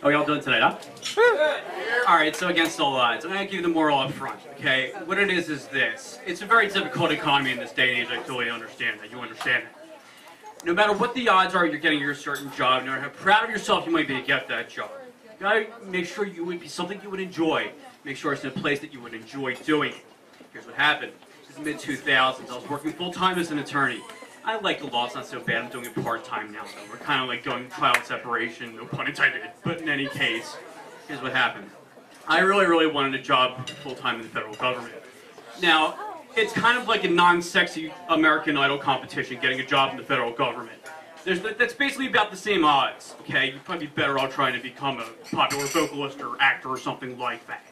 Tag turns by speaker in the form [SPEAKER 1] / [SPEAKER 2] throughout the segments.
[SPEAKER 1] Are y'all doing tonight, huh? Alright, so against all odds, I'm going to give you the moral up front, okay? What it is this. It's a very difficult economy in this day and age, I totally understand that. You understand that. No matter what the odds are you're getting your certain job, no matter how proud of yourself you might be to get that job, you gotta make sure you would be something you would enjoy. Make sure it's in a place that you would enjoy doing. Here's what happened. This is mid-2000s. I was working full-time as an attorney. I like the law, it's not so bad. I'm doing it part-time now, so we're kind of like going child separation, no pun intended. But in any case, here's what happened. I really wanted a job full-time in the federal government. Now, it's kind of like a non-sexy American Idol competition, getting a job in the federal government. That's basically about the same odds, okay? You'd probably be better off trying to become a popular vocalist or actor or something like that.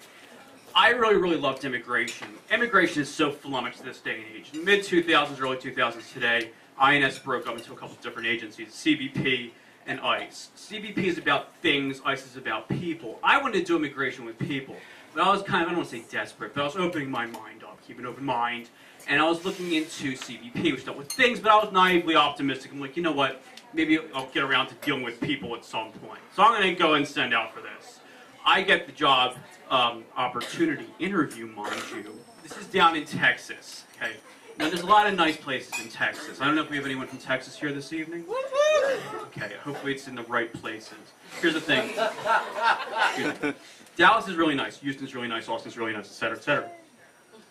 [SPEAKER 1] I really loved immigration. Immigration is so flummoxed this day and age. Mid-2000s, early 2000s today, INS broke up into a couple of different agencies, CBP and ICE. CBP is about things, ICE is about people. I wanted to do immigration with people, but I was kind of, I don't want to say desperate, but I was opening my mind up, keep an open mind, and I was looking into CBP, which dealt with things, but I was naively optimistic. I'm like, you know what, maybe I'll get around to dealing with people at some point. So I'm going to go and send out for this. I get the job opportunity interview, mind you. This is down in Texas, okay? Now, there's a lot of nice places in Texas. I don't know if we have anyone from Texas here this evening. Okay, hopefully it's in the right places. Here's the thing. Dallas is really nice. Houston's really nice. Austin's really nice, etc., etc.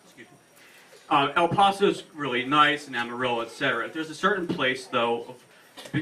[SPEAKER 1] Excuse me. El Paso's really nice, and Amarillo, etc. There's a certain place, though,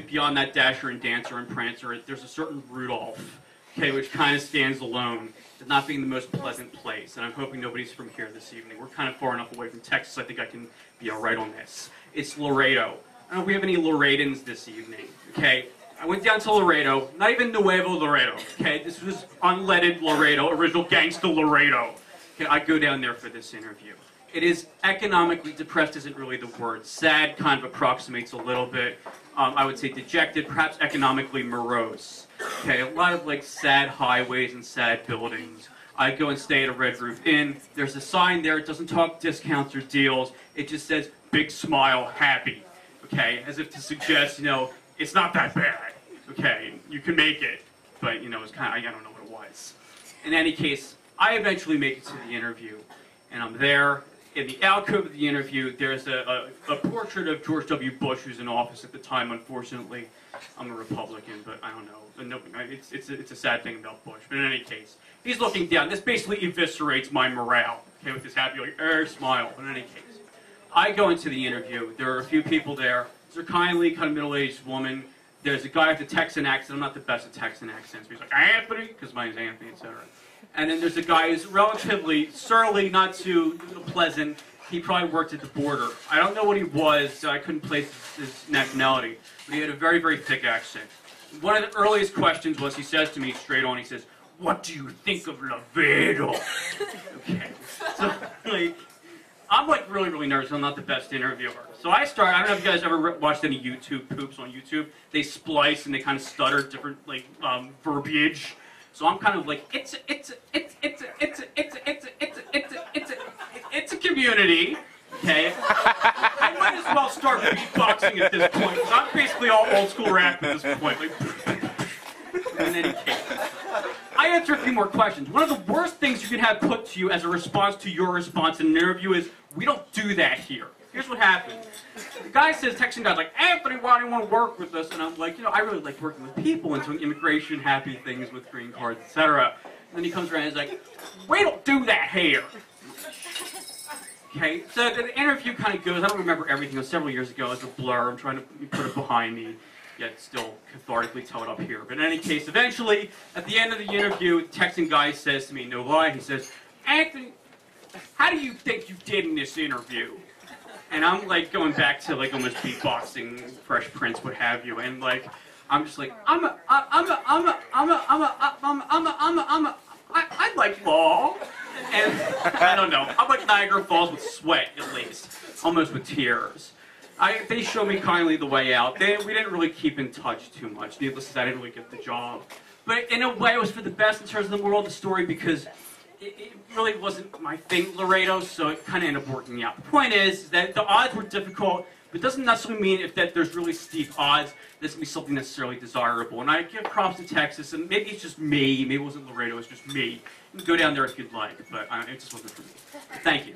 [SPEAKER 1] beyond that Dasher and Dancer and Prancer, there's a certain Rudolph, okay, which kind of stands alone as not being the most pleasant place. And I'm hoping nobody's from here this evening. We're kind of far enough away from Texas, I think I can be all right on this. It's Laredo. I don't know if we have any Laredans this evening, okay? I went down to Laredo, not even Nuevo Laredo, okay? This was unleaded Laredo, original gangsta Laredo. Okay, I go down there for this interview. It is economically depressed isn't really the word. Sad kind of approximates a little bit. I would say dejected, perhaps economically morose. Okay, a lot of like sad highways and sad buildings. I go and stay at a Red Roof Inn. There's a sign there. It doesn't talk discounts or deals. It just says, big smile, happy. Okay, as if to suggest, you know, it's not that bad. Okay, you can make it. But, you know, it's kind of, I don't know what it was. In any case, I eventually make it to the interview. And I'm there. In the alcove of the interview, there's a portrait of George W. Bush, who's in office at the time, unfortunately. I'm a Republican, but I don't know. It's a sad thing about Bush. But in any case, he's looking down. This basically eviscerates my morale, okay, with this happy, like, smile. But in any case, I go into the interview. There are a few people there. There's a kindly, kind of middle-aged woman. There's a guy with a Texan accent. I'm not the best at Texan accents. But he's like, Anthony, because my name's Anthony, etc. And then there's a guy who's relatively surly, not too pleasant. He probably worked at the border. I don't know what he was, so I couldn't place his nationality. But he had a very thick accent. One of the earliest questions was, he says to me straight on, he says, what do you think of Laredo? Okay. So, like, I'm like really nervous. I'm not the best interviewer. So I start, I don't know if you guys ever watched any YouTube poops on YouTube. They splice and they kind of stutter different, like, verbiage. So I'm kind of like, it's a community, okay? I might as well start beatboxing at this point, because I'm basically all old school rap at this point. Like, in any case, I answer a few more questions. One of the worst things you can have put to you as a response to your response in an interview is, we don't do that here. Here's what happened. The guy says, Texan guy's like, Anthony, why do you want to work with us? And I'm like, you know, I really like working with people and doing immigration, happy things with green cards, etc. And then he comes around and he's like, we don't do that here. Okay, so the interview kind of goes, I don't remember everything, it was several years ago, it's a blur, I'm trying to put it behind me, yet still cathartically tell it up here. But in any case, eventually, at the end of the interview, the Texan guy says to me, no lie, he says, Anthony, how do you think you did in this interview? And I'm like going back to like almost beatboxing, Fresh Prince, what have you, and like I'm just like I like law, and I don't know. I'm like Niagara Falls with sweat at least, almost with tears. They showed me kindly the way out. We didn't really keep in touch too much. Needless to say, I didn't really get the job, but in a way, it was for the best in terms of the moral of the story because it really wasn't my thing, Laredo, so it kind of ended up working out. The point is that the odds were difficult, But it doesn't necessarily mean if that there's really steep odds, that's going to be something necessarily desirable. And I give props to Texas, and maybe it's just me, maybe it wasn't Laredo, it's just me. You can go down there if you'd like, but it just wasn't for me. Thank you.